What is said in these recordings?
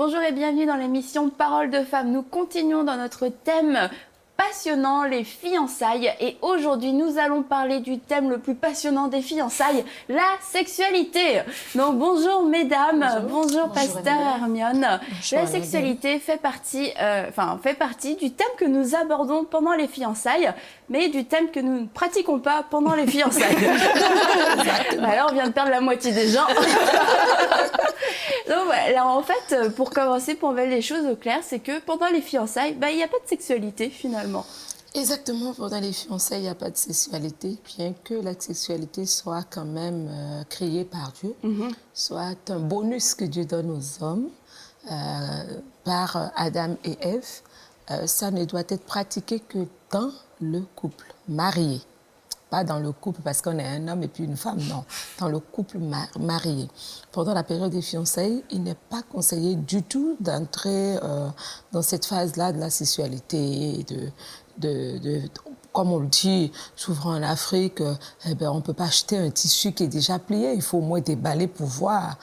Bonjour et bienvenue dans l'émission Paroles de femmes. Nous continuons dans notre thème passionnant, les fiançailles. Et aujourd'hui, nous allons parler du thème le plus passionnant des fiançailles, la sexualité. Donc bonjour mesdames, bonjour pasteur Hermione. La sexualité fait partie du thème que nous abordons pendant les fiançailles, mais du thème que nous ne pratiquons pas pendant les fiançailles. Alors on vient de perdre la moitié des gens. Donc voilà, en fait, pour commencer, pour mettre les choses au clair, c'est que pendant les fiançailles, il n'y a pas de sexualité finalement. Exactement, pendant les fiançailles, il n'y a pas de sexualité, bien que la sexualité soit quand même créée par Dieu, soit un bonus que Dieu donne aux hommes par Adam et Ève. Ça ne doit être pratiqué que dans le couple marié. Pas dans le couple parce qu'on est un homme et puis une femme, non. Dans le couple marié. Pendant la période des fiançailles, il n'est pas conseillé du tout d'entrer dans cette phase-là de la sexualité, comme on le dit souvent en Afrique, on ne peut pas acheter un tissu qui est déjà plié, il faut au moins déballer pour voir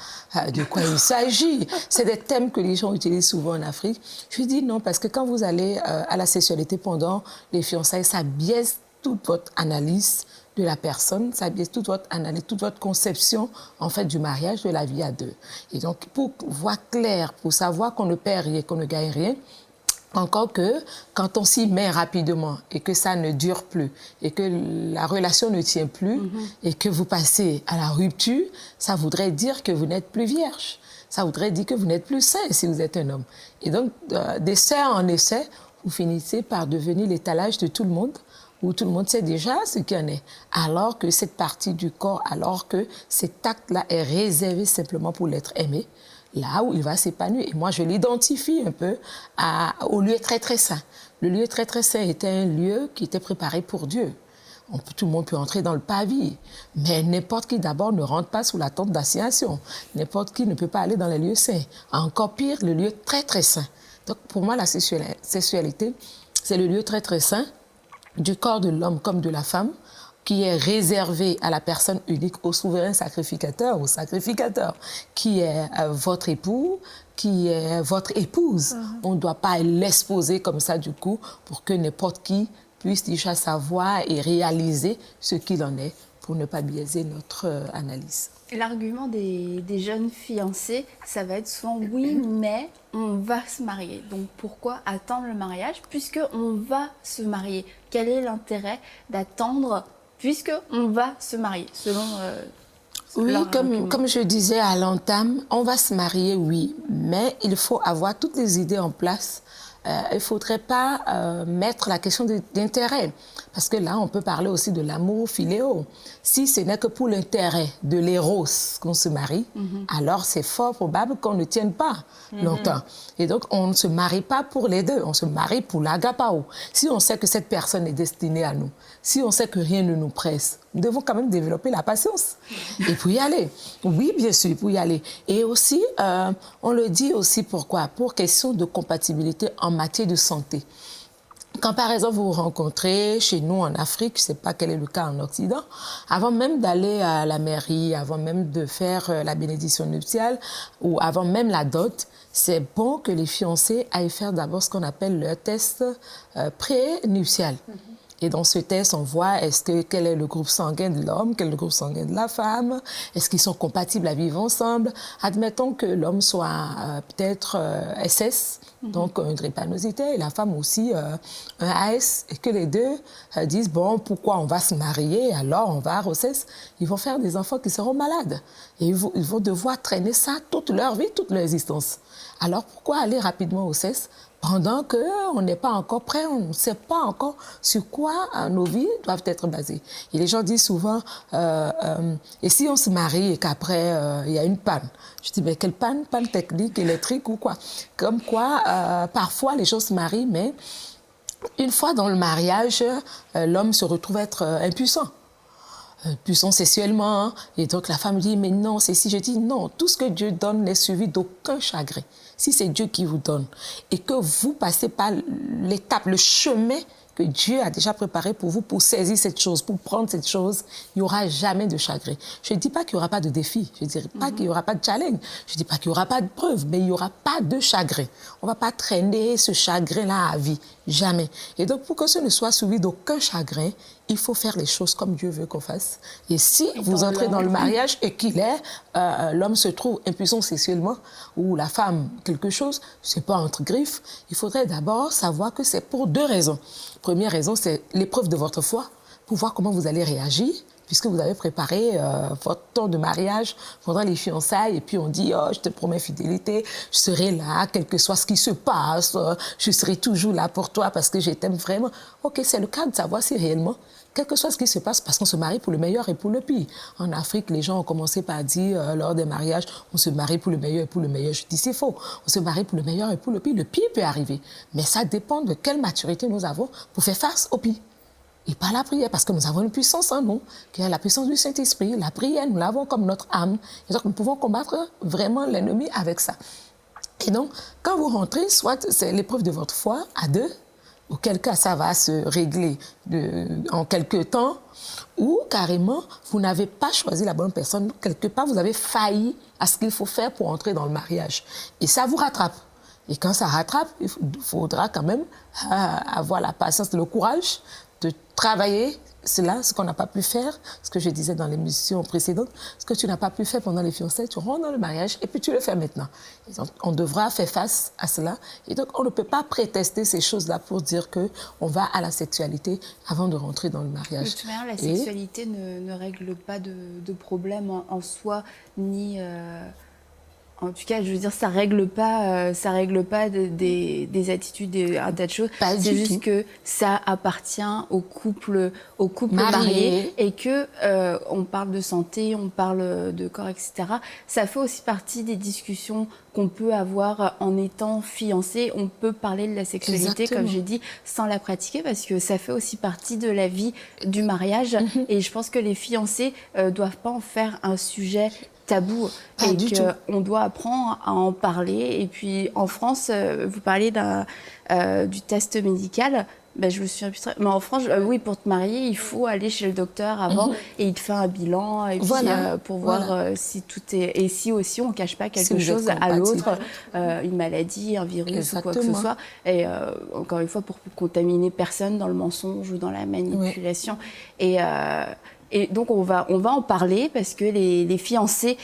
de quoi il s'agit. C'est des thèmes que les gens utilisent souvent en Afrique. Je dis non, parce que quand vous allez à la sexualité pendant les fiançailles, ça biaise toute votre analyse de la personne, ça biaise toute votre analyse, toute votre conception en fait du mariage, de la vie à deux. Et donc pour voir clair, pour savoir qu'on ne perd rien, qu'on ne gagne rien, encore que quand on s'y met rapidement et que ça ne dure plus et que la relation ne tient plus et que vous passez à la rupture, ça voudrait dire que vous n'êtes plus vierge. Ça voudrait dire que vous n'êtes plus sain si vous êtes un homme. Et donc, d'essai en essai, vous finissez par devenir l'étalage de tout le monde, où tout le monde sait déjà ce qu'il y en est. Alors que cette partie du corps, alors que cet acte-là est réservé simplement pour l'être aimé, là où il va s'épanouir. Et moi, je l'identifie un peu au lieu très, très saint. Le lieu très, très saint était un lieu qui était préparé pour Dieu. Tout le monde peut entrer dans le pavis, mais n'importe qui d'abord ne rentre pas sous la tente d'assignation. N'importe qui ne peut pas aller dans les lieux saints. Encore pire, le lieu très, très saint. Donc, pour moi, la sexualité, c'est le lieu très, très saint du corps de l'homme comme de la femme, qui est réservé à la personne unique, au souverain sacrificateur, au sacrificateur, qui est votre époux, qui est votre épouse. On ne doit pas l'exposer comme ça, du coup, pour que n'importe qui puisse déjà savoir et réaliser ce qu'il en est, pour ne pas biaiser notre analyse. L'argument des jeunes fiancés, ça va être souvent « oui, mais on va se marier ». Donc pourquoi attendre le mariage puisqu'on va se marier? Quel est l'intérêt d'attendre puisqu'on va se marier selon oui, comme je disais à l'entame, on va se marier, oui, mais il faut avoir toutes les idées en place. Il ne faudrait pas mettre la question d'intérêt. Parce que là, on peut parler aussi de l'amour philéo. Si ce n'est que pour l'intérêt de l'éros qu'on se marie, alors c'est fort probable qu'on ne tienne pas longtemps. Et donc, on ne se marie pas pour les deux, on se marie pour l'agapao. Si on sait que cette personne est destinée à nous, si on sait que rien ne nous presse, nous devons quand même développer la patience. Et pour y aller. Oui, bien sûr, pour y aller. Et aussi, on le dit aussi pourquoi? Pour question de compatibilité en matière de santé. Quand, par exemple, vous vous rencontrez chez nous en Afrique, je ne sais pas quel est le cas en Occident, avant même d'aller à la mairie, avant même de faire la bénédiction nuptiale ou avant même la dot, c'est bon que les fiancés aillent faire d'abord ce qu'on appelle leur test pré-nuptial. Et dans ce test, on voit quel est le groupe sanguin de l'homme, quel est le groupe sanguin de la femme, est-ce qu'ils sont compatibles à vivre ensemble. Admettons que l'homme soit peut-être SS, donc une drépanocytaire, et la femme aussi un AS, et que les deux disent, bon, pourquoi on va se marier, alors on va à grossesse. Ils vont faire des enfants qui seront malades. Et ils vont devoir traîner ça toute leur vie, toute leur existence. Alors pourquoi aller rapidement au cesse pendant qu'on n'est pas encore prêt, on ne sait pas encore sur quoi nos vies doivent être basées. Et les gens disent souvent, et si on se marie et qu'après il y a une panne? Je dis, mais quelle panne? Panne technique, électrique ou quoi? Comme quoi, parfois les gens se marient, mais une fois dans le mariage, l'homme se retrouve être impuissant. Puissant sexuellement, hein. Et donc la femme dit, mais non, c'est si. Je dis, non, tout ce que Dieu donne n'est suivi d'aucun chagrin. Si c'est Dieu qui vous donne et que vous passez par l'étape, le chemin que Dieu a déjà préparé pour vous, pour saisir cette chose, pour prendre cette chose, il n'y aura jamais de chagrin. Je ne dis pas qu'il n'y aura pas de défi, je ne dis pas qu'il n'y aura pas de challenge, je ne dis pas qu'il n'y aura pas de preuve, mais il n'y aura pas de chagrin. On ne va pas traîner ce chagrin-là à vie, jamais. Et donc, pour que ce ne soit suivi d'aucun chagrin, il faut faire les choses comme Dieu veut qu'on fasse. Et si vous entrez dans le mariage et qu'il est, l'homme se trouve impuissant sexuellement, ou la femme quelque chose, c'est pas entre griffes, il faudrait d'abord savoir que c'est pour deux raisons. Première raison, c'est l'épreuve de votre foi, pour voir comment vous allez réagir, puisque vous avez préparé votre temps de mariage pendant les fiançailles, et puis on dit, oh, je te promets fidélité, je serai là, quel que soit ce qui se passe, je serai toujours là pour toi parce que je t'aime vraiment. Ok, c'est le cas de savoir si réellement, quel que soit ce qui se passe, parce qu'on se marie pour le meilleur et pour le pire. En Afrique, les gens ont commencé par dire, lors des mariages, on se marie pour le meilleur et pour le meilleur. Je dis, c'est faux. On se marie pour le meilleur et pour le pire. Le pire peut arriver. Mais ça dépend de quelle maturité nous avons pour faire face au pire. Et par la prière, parce que nous avons une puissance en nous, qui est la puissance du Saint-Esprit. La prière, nous l'avons comme notre âme. Et donc, nous pouvons combattre vraiment l'ennemi avec ça. Et donc, quand vous rentrez, soit c'est l'épreuve de votre foi à deux, auquel cas ça va se régler en quelques temps, ou carrément, vous n'avez pas choisi la bonne personne. Quelque part, vous avez failli à ce qu'il faut faire pour entrer dans le mariage. Et ça vous rattrape. Et quand ça rattrape, il faudra quand même avoir la patience et le courage de travailler cela, ce qu'on n'a pas pu faire, ce que je disais dans l'émission précédente, ce que tu n'as pas pu faire pendant les fiançailles, tu rentres dans le mariage et puis tu le fais maintenant. Et donc, on devra faire face à cela. Et donc, on ne peut pas prétester ces choses-là pour dire qu'on va à la sexualité avant de rentrer dans le mariage. De toute manière, la sexualité ne règle pas de problème en soi, ni... En tout cas, je veux dire, ça règle pas des attitudes, un tas de choses. C'est juste que ça appartient au couple marié et que on parle de santé, on parle de corps, etc. Ça fait aussi partie des discussions qu'on peut avoir en étant fiancé. On peut parler de la sexualité, comme j'ai dit, sans la pratiquer, parce que ça fait aussi partie de la vie du mariage. Et je pense que les fiancés doivent pas en faire un sujet tabou et qu'on doit apprendre à en parler. Et puis en France, vous parlez du test médical. Ben, je me souviens plus très... Mais en France, oui, pour te marier, il faut aller chez le docteur avant et il te fait un bilan et puis, pour voir si tout est... Et si aussi on ne cache pas quelque chose à l'autre, une maladie, un virus ou quoi que ce soit. Et encore une fois, pour contaminer personne dans le mensonge ou dans la manipulation. Et donc, on va en parler parce que les fiancés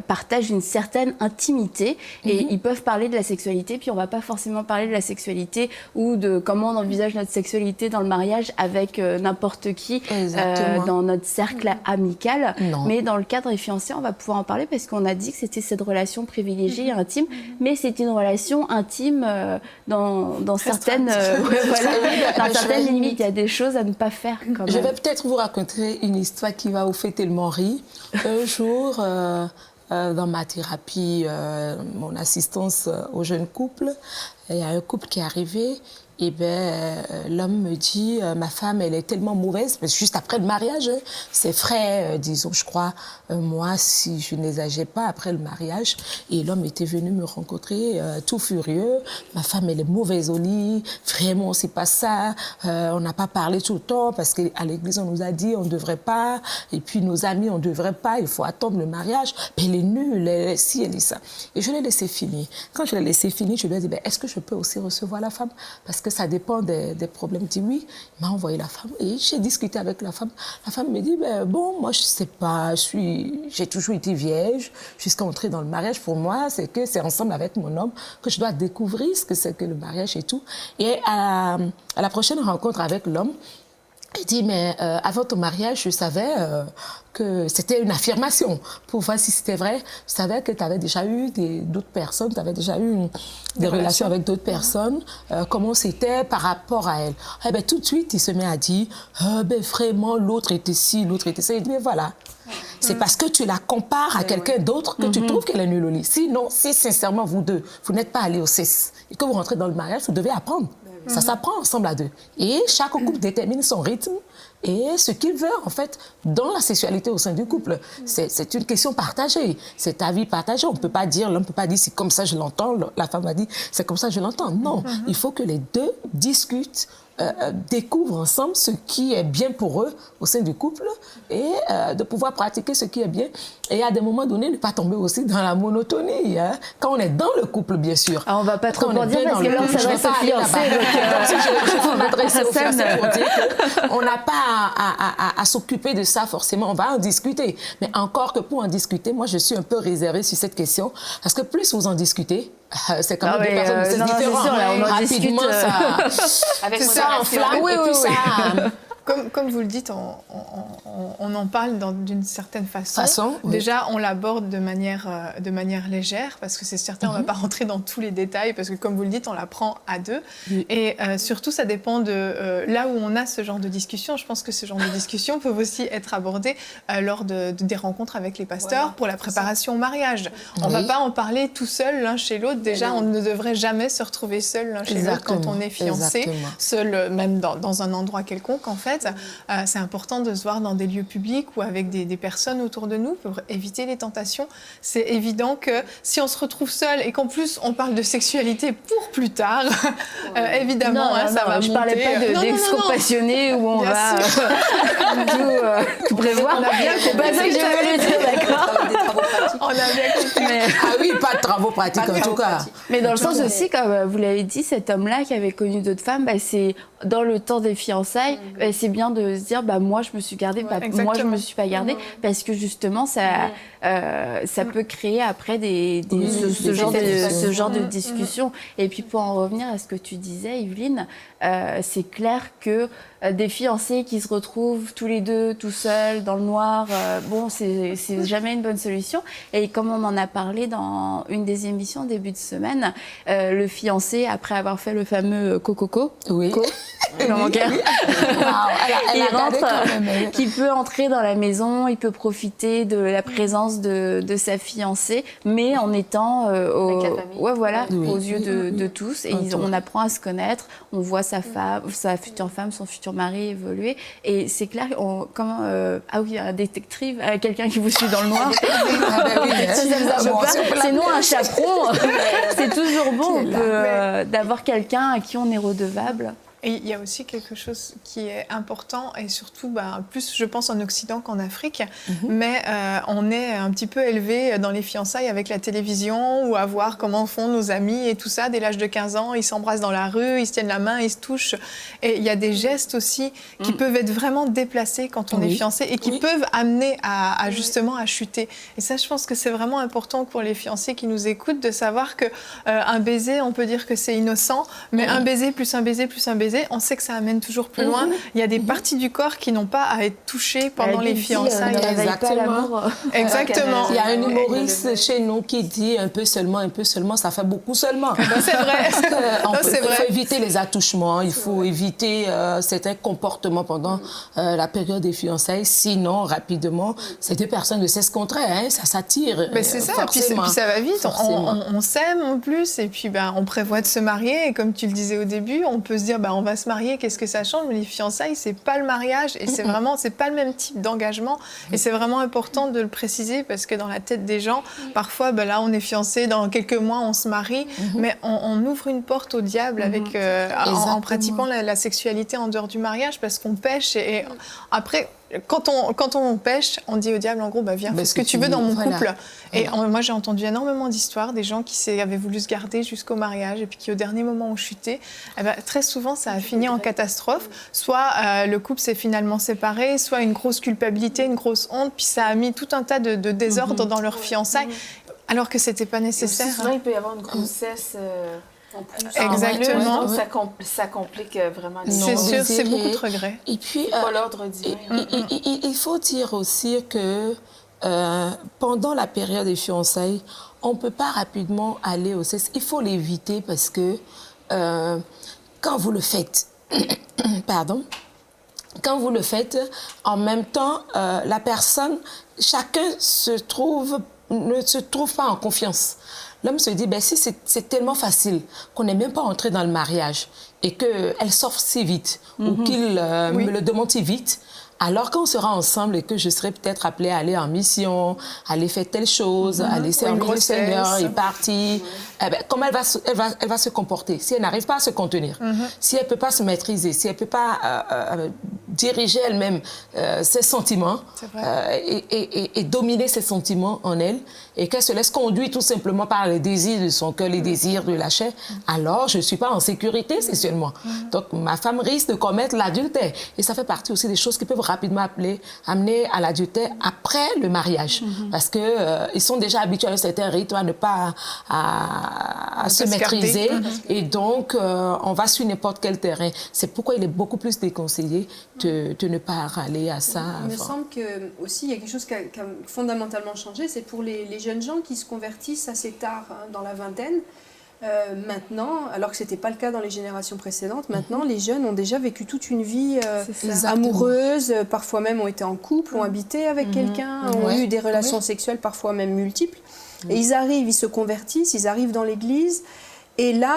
partagent une certaine intimité et ils peuvent parler de la sexualité. Puis, on va pas forcément parler de la sexualité ou de comment on envisage notre sexualité dans le mariage avec n'importe qui dans notre cercle amical. Mais dans le cadre des fiancés, on va pouvoir en parler parce qu'on a dit que c'était cette relation privilégiée et intime. Mais c'est une relation intime dans certaines limites. Il y a des choses à ne pas faire quand même. Je vais peut-être vous raconter une histoire qui va vous faire tellement rire. Un jour, dans ma thérapie, mon assistance aux jeunes couples, il y a un couple qui est arrivé. Et l'homme me dit, ma femme, elle est tellement mauvaise, parce que juste après le mariage, c'est frais, disons, je crois, moi, si je n'exagère pas, après le mariage, et l'homme était venu me rencontrer, tout furieux, ma femme, elle est mauvaise au lit, vraiment, c'est pas ça, on n'a pas parlé tout le temps, parce qu'à l'église, on nous a dit, on ne devrait pas, et puis nos amis, on ne devrait pas, il faut attendre le mariage, puis elle est nulle, elle est ci, elle est ça. Et je l'ai laissé finir. Quand je l'ai laissé finir, je lui ai dit, est-ce que je peux aussi recevoir la femme? Parce que ça dépend des problèmes. Il dit oui, il m'a envoyé la femme et j'ai discuté avec la femme. La femme me dit, bon, moi je sais pas, j'ai toujours été vierge jusqu'à entrer dans le mariage. Pour moi, c'est que c'est ensemble avec mon homme que je dois découvrir ce que c'est que le mariage et tout. Et à la prochaine rencontre avec l'homme, il dit, mais avant ton mariage, je savais que c'était une affirmation. Pour voir si c'était vrai, je savais que tu avais déjà eu d'autres personnes, tu avais déjà eu des relations avec d'autres personnes. Comment c'était par rapport à elle? Eh ben, tout de suite, il se met à dire, vraiment, l'autre était ci, l'autre était ça. Il dit, mais voilà. C'est parce que tu la compares à quelqu'un d'autre que tu trouves qu'elle est nulle au lit. Sinon, si sincèrement, vous deux, vous n'êtes pas allés au CES et que vous rentrez dans le mariage, vous devez apprendre. Ça s'apprend ensemble à deux. Et chaque couple détermine son rythme et ce qu'il veut, en fait, dans la sexualité au sein du couple. C'est une question partagée. C'est ta vie partagée. On ne peut pas dire, l'homme ne peut pas dire, c'est comme ça je l'entends. La femme a dit, c'est comme ça je l'entends. Non, il faut que les deux discutent découvrent ensemble ce qui est bien pour eux au sein du couple et de pouvoir pratiquer ce qui est bien. Et à des moments donnés, ne pas tomber aussi dans la monotonie. Hein, quand on est dans le couple, bien sûr. Alors, on ne va pas trop en dire parce que là, on s'adresse aux fiancés. Je vais m'adresser aux fiancés pour dire qu'on n'a pas à s'occuper de ça forcément. On va en discuter. Mais encore que pour en discuter, moi, je suis un peu réservée sur cette question. Parce que plus vous en discutez, c'est quand même deux personnes, c'est différent. Sûr, là, on en rapidement, discute, avec ça enflamme oui, et puis ça... Comme vous le dites, on en parle d'une certaine façon. Oui. Déjà, on l'aborde de manière légère, parce que c'est certain, on ne va pas rentrer dans tous les détails, parce que comme vous le dites, on la prend à deux. Et surtout, ça dépend de là où on a ce genre de discussion. Je pense que ce genre de discussions peuvent aussi être abordées lors des rencontres avec les pasteurs pour la préparation au mariage. On ne va pas en parler tout seul l'un chez l'autre. Déjà, on ne devrait jamais se retrouver seul l'un chez l'autre quand on est fiancé, seul même dans un endroit quelconque, en fait. C'est important de se voir dans des lieux publics ou avec des personnes autour de nous pour éviter les tentations. C'est évident que si on se retrouve seul et qu'en plus on parle de sexualité pour plus tard, évidemment, ça va monter. Je ne parlais pas d'exco passionné où on va tout prévoir. On a bien c'est pas ça que je voulais dire, d'accord. Des travaux pratiques. On a bien compris. Ah oui, pas de travaux pratiques en tout cas. Mais dans le sens aussi, comme vous l'avez dit, cet homme-là qui avait connu d'autres femmes, c'est dans le temps des fiançailles, c'est bien de se dire moi je me suis gardée, moi je me suis pas gardée, parce que justement ça peut créer après ce genre de discussion. Et puis pour en revenir à ce que tu disais, Yveline, c'est clair que des fiancés qui se retrouvent tous les deux tout seuls dans le noir, c'est jamais une bonne solution. Et comme on en a parlé dans une des émissions début de semaine, le fiancé, après avoir fait le fameux cococo, il rentre, qui peut entrer dans la maison, il peut profiter de la présence de sa fiancée, mais en étant aux yeux de tous. Et on apprend à se connaître, on voit sa future femme, son futur mari évoluer. Et c'est clair, un détective, quelqu'un qui vous suit dans le noir. Sinon, un chaperon, c'est toujours bon d'avoir quelqu'un à qui on est redevable. Et il y a aussi quelque chose qui est important, et surtout, plus je pense en Occident qu'en Afrique, mais on est un petit peu élevé dans les fiançailles avec la télévision, ou à voir comment font nos amis et tout ça. Dès l'âge de 15 ans, ils s'embrassent dans la rue, ils se tiennent la main, ils se touchent. Et il y a des gestes aussi qui peuvent être vraiment déplacés quand on est fiancé, et qui peuvent amener justement à chuter. Et ça, je pense que c'est vraiment important pour les fiancés qui nous écoutent, de savoir qu'un baiser, on peut dire que c'est innocent, mais un baiser plus un baiser plus un baiser, on sait que ça amène toujours plus loin. Il y a des parties du corps qui n'ont pas à être touchées pendant les fiançailles. Exactement. Il y a un humoriste chez nous qui dit un peu seulement, ça fait beaucoup seulement. C'est vrai. Il faut éviter les attouchements, il faut éviter certains comportements pendant la période des fiançailles. Sinon, rapidement, ces deux personnes ne cessent contre elles, ça s'attire. C'est ça, puis ça va vite. On s'aime en plus, et puis on prévoit de se marier. Et comme tu le disais au début, on peut se dire on va se marier, qu'est-ce que ça change? Mais les fiançailles, c'est pas le mariage, et c'est pas le même type d'engagement. Et c'est vraiment important de le préciser, parce que dans la tête des gens, parfois, là, on est fiancés, dans quelques mois, on se marie, mais on ouvre une porte au diable avec, en pratiquant la sexualité en dehors du mariage, parce qu'on pêche, et après... Quand on pêche, on dit au diable, en gros, viens, fais ce que tu veux dans mon couple. Et moi, j'ai entendu énormément d'histoires, des gens qui avaient voulu se garder jusqu'au mariage, et puis qui, au dernier moment, ont chuté. Très souvent, ça a fini en catastrophe. Soit le couple s'est finalement séparé, soit une grosse culpabilité, une grosse honte, puis ça a mis tout un tas de désordres dans leurs fiançailles, alors que c'était pas nécessaire. Sinon, il peut y avoir une grossesse... Exactement. Ça complique vraiment les choses. C'est sûr, c'est beaucoup de regrets. Et puis, pas l'ordre divin. Il faut dire aussi que pendant la période des fiançailles, on ne peut pas rapidement aller au sexe. Il faut l'éviter, parce que quand vous le faites, quand vous le faites, en même temps, la personne, chacun ne se trouve pas en confiance. L'homme se dit, si c'est tellement facile qu'on n'est même pas entré dans le mariage et qu'elle s'offre si vite, ou qu'il me le demande si vite, Alors qu'on sera ensemble et que je serai peut-être appelée à aller en mission, aller faire telle chose, aller servir le Seigneur et partir, eh ben, comment elle va se comporter si elle n'arrive pas à se contenir, si elle ne peut pas se maîtriser, si elle ne peut pas diriger elle-même ses sentiments et dominer ses sentiments en elle, et qu'elle se laisse conduire tout simplement par les désirs de son cœur, les désirs de la chair, alors je ne suis pas en sécurité sexuellement. Donc ma femme risque de commettre l'adultère. Et ça fait partie aussi des choses qui peuvent rapidement amener à l'adultère après le mariage. Parce qu'ils sont déjà habitués à un certain rythme, à ne pas à se maîtriser. Et donc, on va sur n'importe quel terrain. C'est pourquoi il est beaucoup plus déconseillé de ne pas aller à ça. Il me semble qu'il y a quelque chose qui a fondamentalement changé. C'est pour les jeunes gens qui se convertissent assez tard, dans la vingtaine. Maintenant, alors que ce n'était pas le cas dans les générations précédentes, maintenant les jeunes ont déjà vécu toute une vie amoureuse, parfois même ont été en couple, ont habité avec quelqu'un, ont eu des relations sexuelles parfois même multiples. Et ils arrivent, ils se convertissent, ils arrivent dans l'église et là,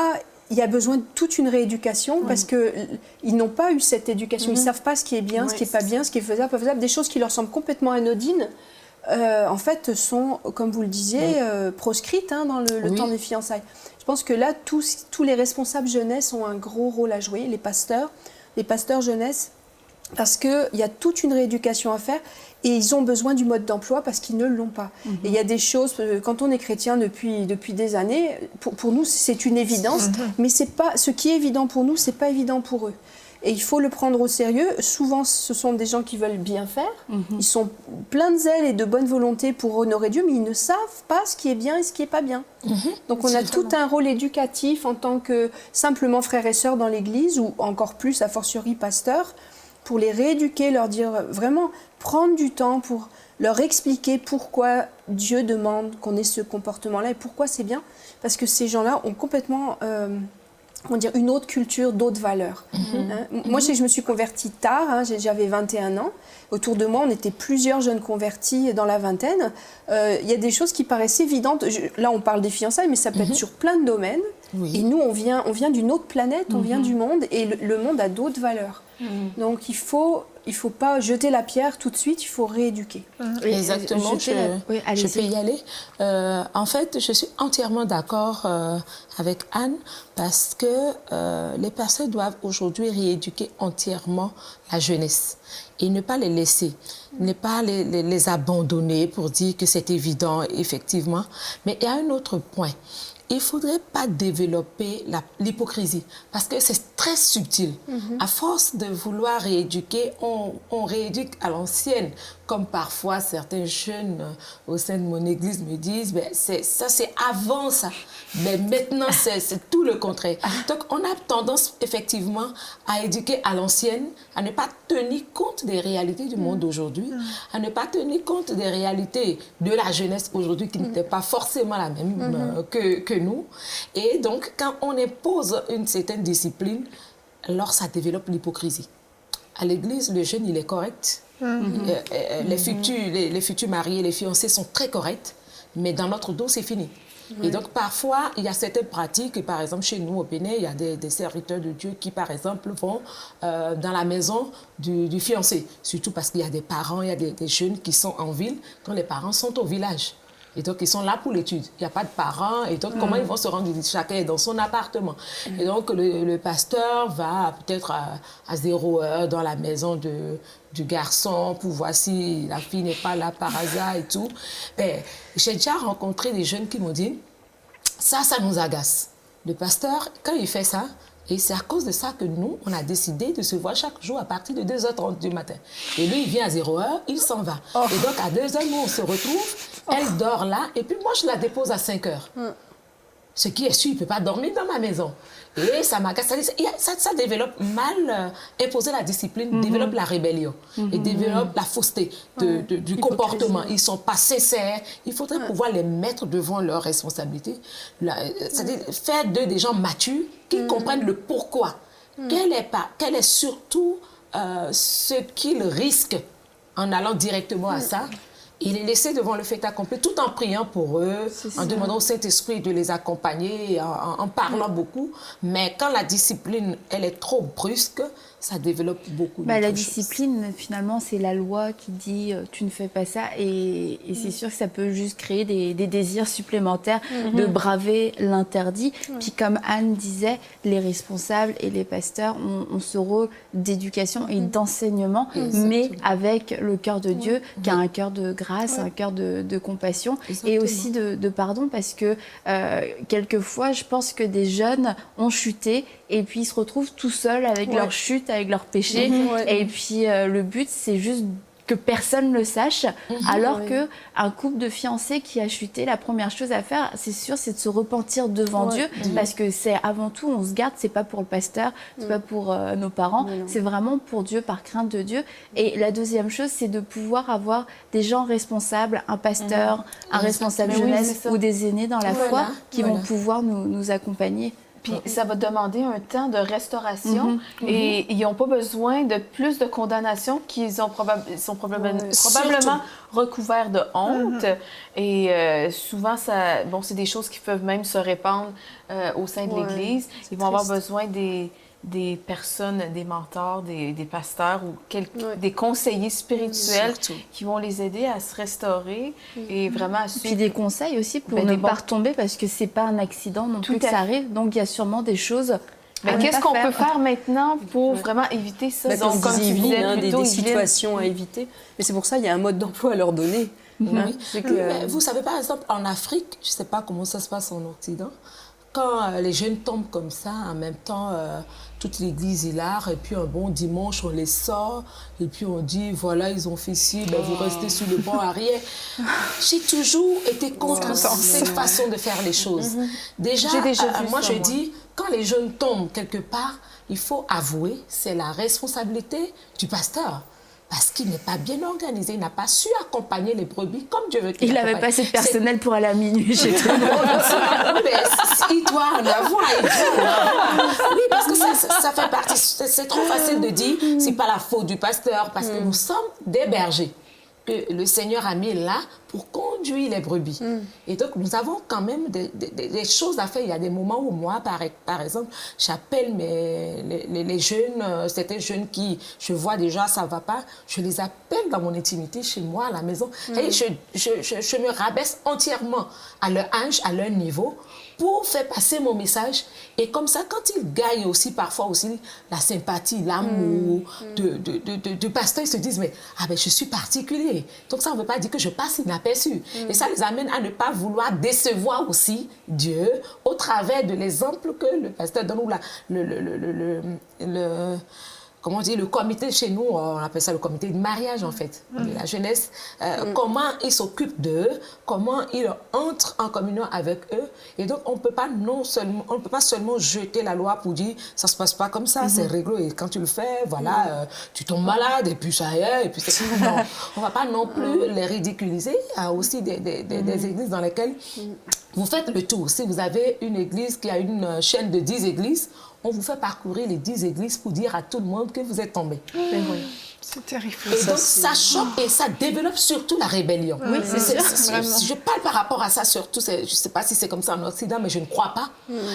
il y a besoin de toute une rééducation parce qu'ils n'ont pas eu cette éducation, ils ne savent pas ce qui est bien, ce qui n'est pas bien, ce qui est faisable, pas faisable, des choses qui leur semblent complètement anodines. En fait, sont, comme vous le disiez, proscrites dans le temps des fiançailles. Je pense que là, tous les responsables jeunesse ont un gros rôle à jouer, les pasteurs jeunesse, parce qu'il y a toute une rééducation à faire et ils ont besoin du mode d'emploi parce qu'ils ne l'ont pas. Et il y a des choses, quand on est chrétien depuis des années, pour nous, c'est une évidence, mais c'est pas, ce qui est évident pour nous, c'est pas évident pour eux. Et il faut le prendre au sérieux. Souvent, ce sont des gens qui veulent bien faire. Ils sont pleins de zèle et de bonne volonté pour honorer Dieu, mais ils ne savent pas ce qui est bien et ce qui n'est pas bien. Donc on a tout un rôle éducatif en tant que simplement frères et sœurs dans l'Église, ou encore plus, a fortiori, pasteurs, pour les rééduquer, leur dire vraiment, prendre du temps pour leur expliquer pourquoi Dieu demande qu'on ait ce comportement-là et pourquoi c'est bien. Parce que ces gens-là ont complètement... une autre culture, d'autres valeurs. Moi, je me suis convertie tard, j'avais 21 ans. Autour de moi, on était plusieurs jeunes convertis dans la vingtaine. Il y a des choses qui paraissent évidentes. Là, on parle des fiançailles, mais ça peut être sur plein de domaines. Et nous, on vient d'une autre planète, on vient du monde, et le monde a d'autres valeurs. Donc, il faut pas jeter la pierre tout de suite, il faut rééduquer. Exactement, je peux y aller. En fait, je suis entièrement d'accord avec Anne parce que les personnes doivent aujourd'hui rééduquer entièrement la jeunesse et ne pas les laisser, ne pas les abandonner pour dire que c'est évident, effectivement. Mais il y a un autre point. Il ne faudrait pas développer l'hypocrisie parce que c'est très subtil. À force de vouloir rééduquer, on rééduque à l'ancienne. Comme parfois certains jeunes au sein de mon église me disent, ça c'est avant ça, mais maintenant c'est tout le contraire. Donc on a tendance effectivement à éduquer à l'ancienne, à ne pas tenir compte des réalités du monde d'aujourd'hui, à ne pas tenir compte des réalités de la jeunesse aujourd'hui qui n'était pas forcément la même que nous. Et donc quand on impose une certaine discipline, alors ça développe l'hypocrisie. À l'église, le jeune, il est correct. Les futurs mariés, les fiancés sont très corrects, mais dans notre dos, c'est fini. Et donc, parfois, il y a certaines pratiques. Par exemple, chez nous, au Bénin, il y a des serviteurs de Dieu qui, par exemple, vont dans la maison du fiancé. Surtout parce qu'il y a des parents, il y a des jeunes qui sont en ville, quand les parents sont au village. Et donc, ils sont là pour l'étude. Il n'y a pas de parents. Et donc, comment ils vont se rendre? Chacun est dans son appartement. Et donc, le pasteur va peut-être à 0 heure dans la maison du garçon pour voir si la fille n'est pas là par hasard et tout. J'ai déjà rencontré des jeunes qui m'ont dit, ça nous agace. Le pasteur, quand il fait ça, et c'est à cause de ça que nous, on a décidé de se voir chaque jour à partir de 2h30 du matin. Et lui, il vient à 0h, il s'en va. Et donc, à 2h, nous, on se retrouve, elle dort là, et puis moi, je la dépose à 5h. Ce qui est sûr, il ne peut pas dormir dans ma maison. Et ça m'agace. Ça développe mal, imposer la discipline, développe la rébellion, et développe la fausseté du comportement. Ils ne sont pas sincères. Il faudrait pouvoir les mettre devant leurs responsabilités. C'est-à-dire faire d'eux des gens matures qui comprennent le pourquoi. Quel est surtout ce qu'ils risquent en allant directement à ça. et les laisser devant le fait accompli, tout en priant pour eux, en demandant au Saint-Esprit de les accompagner, en parlant beaucoup. Mais quand la discipline, elle est trop brusque, ça développe beaucoup de choses. La discipline, finalement, c'est la loi qui dit tu ne fais pas ça. Et c'est sûr que ça peut juste créer des désirs supplémentaires de braver l'interdit. Puis comme Anne disait, les responsables et les pasteurs ont ce rôle d'éducation et d'enseignement, mais avec le cœur de Dieu, qui a un cœur de grâce, un cœur de compassion et aussi de pardon. Parce que quelquefois, je pense que des jeunes ont chuté et puis ils se retrouvent tout seuls avec leur chute, avec leur péché. Et puis le but, c'est juste que personne ne le sache, alors que un couple de fiancés qui a chuté, la première chose à faire, c'est sûr, c'est de se repentir devant Dieu, parce que c'est avant tout, on se garde, c'est pas pour le pasteur, c'est pas pour nos parents, c'est vraiment pour Dieu, par crainte de Dieu. Et la deuxième chose, c'est de pouvoir avoir des gens responsables, un pasteur, un responsable jeunesse ou des aînés dans la foi qui vont pouvoir nous accompagner. Puis ça va demander un temps de restauration et ils n'ont pas besoin de plus de condamnation qu'ils sont probablement recouverts de honte. Et souvent, c'est des choses qui peuvent même se répandre au sein de l'Église. Ils vont avoir besoin des personnes, des mentors, des pasteurs ou des conseillers spirituels qui vont les aider à se restaurer et vraiment à suivre. Puis des conseils aussi pour ne pas retomber, parce que c'est pas un accident non plus que ça arrive. Donc il y a sûrement des choses. Mais qu'est-ce qu'on peut faire maintenant pour vraiment éviter ça? Donc, comme tu disais, des situations à éviter. Mais c'est pour ça qu'il y a un mode d'emploi à leur donner. Mais vous savez, par exemple, en Afrique, je ne sais pas comment ça se passe en Occident, quand les jeunes tombent comme ça, en même temps, toute l'église est là, et puis un bon dimanche, on les sort, et puis on dit, voilà, ils ont fait ci, vous restez sur le banc arrière. J'ai toujours été contre cette façon de faire les choses. Déjà, moi, je dis, quand les jeunes tombent quelque part, il faut avouer, c'est la responsabilité du pasteur. Parce qu'il n'est pas bien organisé, il n'a pas su accompagner les brebis comme Dieu veut qu'il accompagne. Il n'avait pas assez de personnel pour aller à minuit chez tout le monde. Mais il doit en avoir, Oui, parce que ça fait partie. C'est trop facile de dire c'est pas la faute du pasteur, parce que nous sommes des bergers que le Seigneur a mis là pour conduire les brebis. Et donc, nous avons quand même des choses à faire. Il y a des moments où moi, par exemple, j'appelle les jeunes, certains jeunes qui, je vois déjà, ça ne va pas, je les appelle dans mon intimité, chez moi, à la maison, et je me rabaisse entièrement à leur âge, à leur niveau, pour faire passer mon message. Et comme ça, quand ils gagnent aussi, parfois aussi, la sympathie, l'amour de pasteur, ils se disent, mais je suis particulier. Donc ça ne veut pas dire que je passe inaperçu. Et ça les amène à ne pas vouloir décevoir aussi Dieu au travers de l'exemple que le pasteur donne, ou comment on dit, le comité chez nous, on appelle ça le comité de mariage en fait, de la jeunesse, comment il s'occupe d'eux, comment il entre en communion avec eux. Et donc on ne peut pas seulement jeter la loi pour dire ça ne se passe pas comme ça, c'est réglo, et quand tu le fais, voilà, tu tombes malade et puis ça y est, et puis c'est... Non, on ne va pas non plus les ridiculiser. Il y a aussi des églises dans lesquelles vous faites le tour. Si vous avez une église qui a une chaîne de 10 églises, on vous fait parcourir les 10 églises pour dire à tout le monde que vous êtes tombé. C'est terrible. Et donc, ça choque et ça développe surtout la rébellion. Oui, c'est sûr. Je parle par rapport à ça surtout. Je ne sais pas si c'est comme ça en Occident, mais je ne crois pas.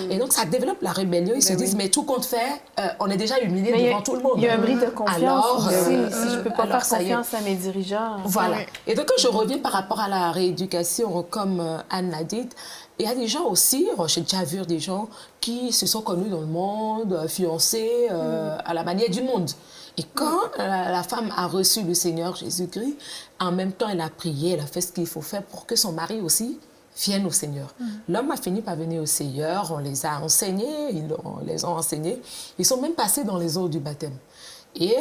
Et donc, ça développe la rébellion. Ils se disent, mais tout compte fait, on est déjà humilié devant tout le monde. Il y a un bris de confiance aussi. Si je ne peux pas faire ça confiance à mes dirigeants. Voilà. Et donc, quand je reviens par rapport à la rééducation, comme Anne l'a dit, il y a des gens aussi, j'ai déjà vu des gens qui se sont connus dans le monde, fiancés à la manière du monde. Et quand la femme a reçu le Seigneur Jésus-Christ, en même temps, elle a prié, elle a fait ce qu'il faut faire pour que son mari aussi vienne au Seigneur. L'homme a fini par venir au Seigneur, on les a enseignés, ils les ont enseignés. Ils sont même passés dans les eaux du baptême. Et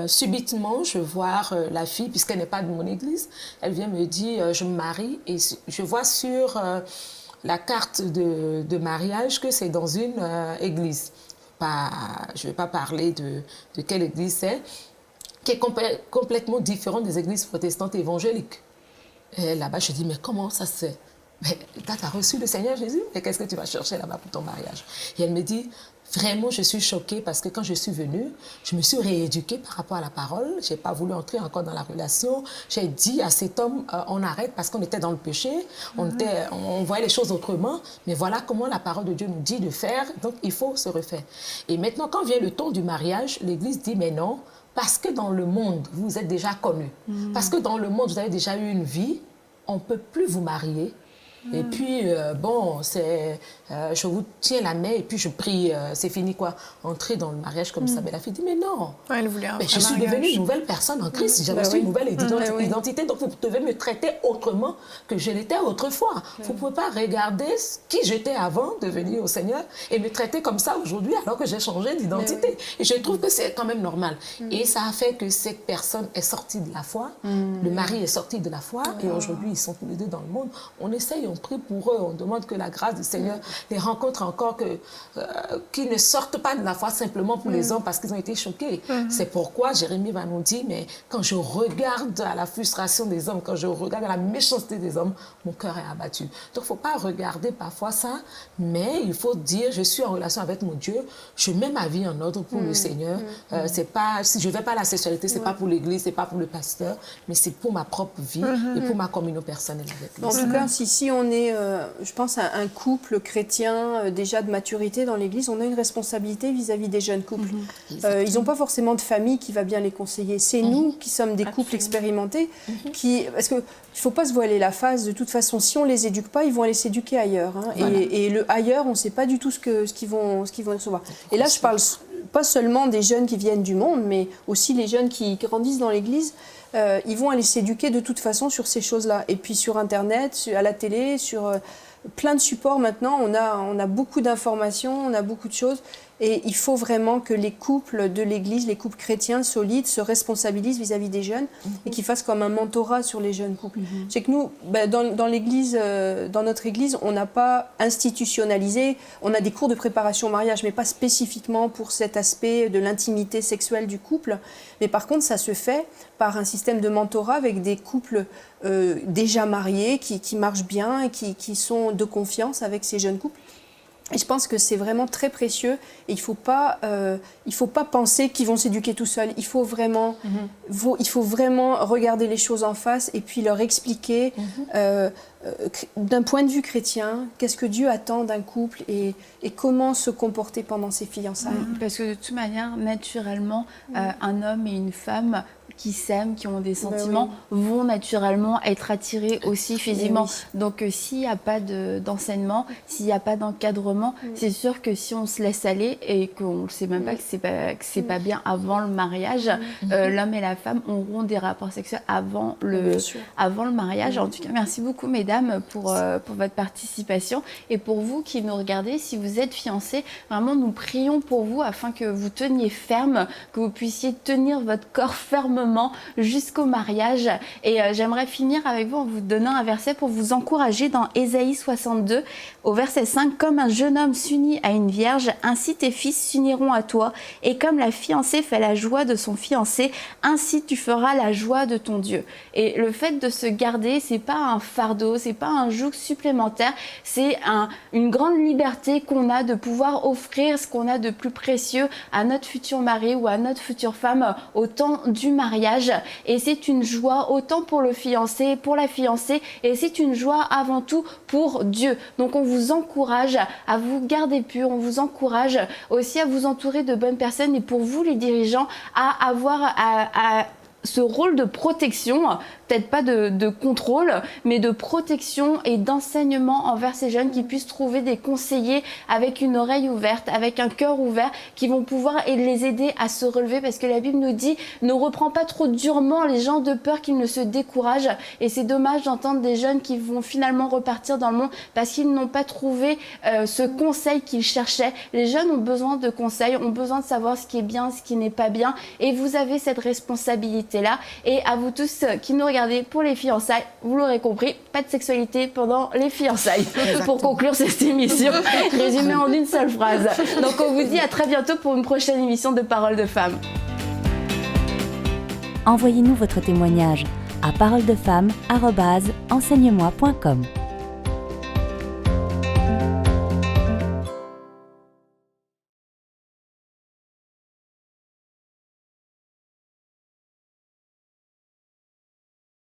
subitement, je vois la fille, puisqu'elle n'est pas de mon église, elle vient me dire, je me marie, et je vois sur la carte de mariage que c'est dans une église. Je ne vais pas parler de quelle église c'est, qui est complètement différente des églises protestantes évangéliques. Et là-bas, je dis, mais comment ça se fait? mais tu as reçu le Seigneur Jésus, et qu'est-ce que tu vas chercher là-bas pour ton mariage? Et elle me dit, vraiment, je suis choquée parce que quand je suis venue, je me suis rééduquée par rapport à la parole. Je n'ai pas voulu entrer encore dans la relation. J'ai dit à cet homme, on arrête parce qu'on était dans le péché, on voyait les choses autrement. Mais voilà comment la parole de Dieu nous dit de faire, donc il faut se refaire. Et maintenant, quand vient le temps du mariage, l'Église dit, mais non, parce que dans le monde, vous êtes déjà connus. Parce que dans le monde, vous avez déjà eu une vie, on ne peut plus vous marier. Et puis, je vous tiens la main et puis je prie, c'est fini quoi, entrer dans le mariage comme ça. Mais la fille dit, mais non, elle voulait un je suis devenue une nouvelle personne en Christ, j'ai reçu une nouvelle identité, donc vous devez me traiter autrement que je l'étais autrefois. Vous ne pouvez pas regarder qui j'étais avant de venir au Seigneur et me traiter comme ça aujourd'hui alors que j'ai changé d'identité. Et je trouve que c'est quand même normal. Et ça a fait que cette personne est sortie de la foi, le mari est sorti de la foi et aujourd'hui ils sont tous les deux dans le monde. On essaye, on prie pour eux, on demande que la grâce du Seigneur les rencontre encore, qu'ils ne sortent pas de la foi simplement pour les hommes parce qu'ils ont été choqués. C'est pourquoi Jérémie va nous dire, mais quand je regarde à la frustration des hommes, quand je regarde à la méchanceté des hommes, mon cœur est abattu. Donc il ne faut pas regarder parfois ça, mais il faut dire, je suis en relation avec mon Dieu, je mets ma vie en ordre pour le Seigneur. C'est pas, si je ne vais pas à la sexualité, ce n'est pas pour l'Église, ce n'est pas pour le pasteur, mais c'est pour ma propre vie et pour ma communion personnelle avec lui. En tout cas, si on est, je pense, un couple chrétien déjà de maturité dans l'Église, on a une responsabilité vis-à-vis des jeunes couples. Ils n'ont pas forcément de famille qui va bien les conseiller. C'est nous qui sommes des couples expérimentés, parce qu'il ne faut pas se voiler la face. De toute façon, si on ne les éduque pas, ils vont aller s'éduquer ailleurs. Voilà. Et le ailleurs, on ne sait pas du tout ce qu'ils vont recevoir. Et là, je parle pas seulement des jeunes qui viennent du monde, mais aussi les jeunes qui grandissent dans l'Église. Ils vont aller s'éduquer de toute façon sur ces choses-là. Et puis sur Internet, à la télé, sur plein de supports maintenant, on a beaucoup d'informations, on a beaucoup de choses. Et il faut vraiment que les couples de l'Église, les couples chrétiens solides, se responsabilisent vis-à-vis des jeunes et qu'ils fassent comme un mentorat sur les jeunes couples. C'est que nous, dans l'Église, dans notre Église, on n'a pas institutionnalisé, on a des cours de préparation au mariage, mais pas spécifiquement pour cet aspect de l'intimité sexuelle du couple. Mais par contre, ça se fait par un système de mentorat avec des couples déjà mariés, qui marchent bien et qui sont de confiance avec ces jeunes couples. Et je pense que c'est vraiment très précieux et il faut pas penser qu'ils vont s'éduquer tout seuls. Il faut vraiment regarder les choses en face et puis leur expliquer d'un point de vue chrétien qu'est-ce que Dieu attend d'un couple et comment se comporter pendant ses fiançailles. Parce que de toute manière, naturellement, un homme et une femme qui s'aiment, qui ont des sentiments, vont naturellement être attirés aussi physiquement. Donc s'il n'y a pas d'enseignement, s'il n'y a pas d'encadrement, c'est sûr que si on se laisse aller et qu'on ne sait même pas que c'est pas bien avant le mariage, l'homme et la femme auront des rapports sexuels avant le mariage. En tout cas, merci beaucoup mesdames pour votre participation. Et pour vous qui nous regardez, si vous êtes fiancés, vraiment nous prions pour vous afin que vous teniez ferme, que vous puissiez tenir votre corps fermement jusqu'au mariage. Et j'aimerais finir avec vous en vous donnant un verset pour vous encourager dans Ésaïe 62 au verset 5. Comme un jeune homme s'unit à une vierge, ainsi tes fils s'uniront à toi, et comme la fiancée fait la joie de son fiancé, ainsi tu feras la joie de ton Dieu. Et le fait de se garder, c'est pas un fardeau, c'est pas un joug supplémentaire, c'est une grande liberté qu'on a de pouvoir offrir ce qu'on a de plus précieux à notre futur mari ou à notre future femme au temps du mariage. Et c'est une joie autant pour le fiancé, pour la fiancée, et c'est une joie avant tout pour Dieu. Donc on vous encourage à vous garder pur, on vous encourage aussi à vous entourer de bonnes personnes, et pour vous les dirigeants à avoir ce rôle de protection, peut-être pas de contrôle, mais de protection et d'enseignement envers ces jeunes, qui puissent trouver des conseillers avec une oreille ouverte, avec un cœur ouvert, qui vont pouvoir les aider à se relever, parce que la Bible nous dit ne reprends pas trop durement les gens de peur qu'ils ne se découragent. Et c'est dommage d'entendre des jeunes qui vont finalement repartir dans le monde parce qu'ils n'ont pas trouvé ce conseil qu'ils cherchaient. Les jeunes ont besoin de conseils, ont besoin de savoir ce qui est bien, ce qui n'est pas bien, et vous avez cette responsabilité-là. Et à vous tous qui nous regardez, pour les fiançailles, vous l'aurez compris, pas de sexualité pendant les fiançailles. Pour conclure cette émission, résumée en une seule phrase. Donc on vous dit à très bientôt pour une prochaine émission de Paroles de Femmes. Envoyez-nous votre témoignage à paroledefemmes@enseigne-moi.com.